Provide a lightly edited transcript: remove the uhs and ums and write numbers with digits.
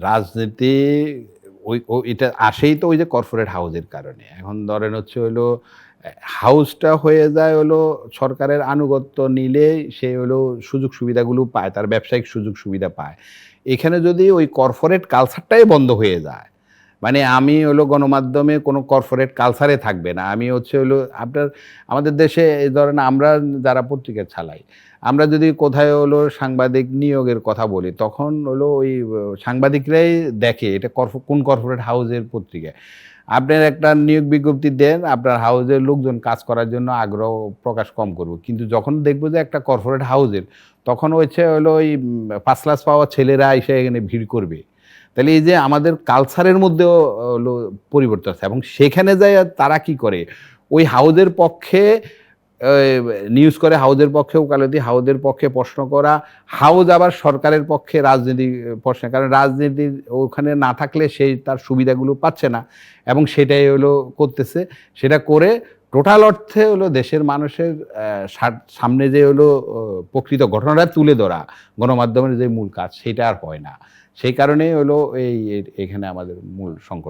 রাজনীতি এটা আসেই তো ওই যে কর্পোরেট হাউসের কারণে। এখন ধরেন হচ্ছে হলো হাউসটা হয়ে যায় হলো সরকারের আনুগত্য নিলে সে হলো সুযোগ সুবিধাগুলো পায়, তার ব্যবসায়িক সুযোগ সুবিধা পায়। এখানে যদি ওই কর্পোরেট কালচারটাই বন্ধ হয়ে যায়, মানে আমি হলো গণমাধ্যমে কোনো কর্পোরেট কালচারে থাকবে না। আমি হচ্ছে হলো আমাদের দেশে এই ধরেন আমরা যারা পত্রিকা চালাই, আমরা যদি কোথায় হলো সাংবাদিক নিয়োগের কথা বলি, তখন হলো ওই সাংবাদিকরাই দেখে এটা কোন কর্পোরেট হাউসের পত্রিকা। আপনার একটা নিয়োগ বিজ্ঞপ্তি দেন, আপনার হাউসের লোকজন কাজ করার জন্য আগ্রহ প্রকাশ কম করবে। কিন্তু যখন দেখব যে একটা কর্পোরেট হাউসের, তখন হচ্ছে হলো ওই ফার্স্ট ক্লাস পাওয়া ছেলেরা এসে এখানে ভিড় করবে। তাহলে এই যে আমাদের কালচারের মধ্যেও হলো পরিবর্তন আছে এবং সেখানে যাইয়া তারা কি করে? ওই হাউসের পক্ষে নিউজ করে, হাউসের পক্ষে ওকালতি, হাউসের পক্ষে প্রশ্ন করা, হাউস আবার সরকারের পক্ষে রাজনীতি প্রশ্ন, কারণ রাজনীতি ওখানে না থাকলে সেই তার সুবিধাগুলো পাচ্ছে না এবং সেটাই হলো করতেছে। সেটা করে টোটাল অর্থে হলো দেশের মানুষের সামনে যে হলো প্রকৃত ঘটনাটা তুলে ধরা, গণমাধ্যমের যে মূল কাজ সেটা আর হয় না। সেই কারণেই হলো এখানে আমাদের মূল সংকট।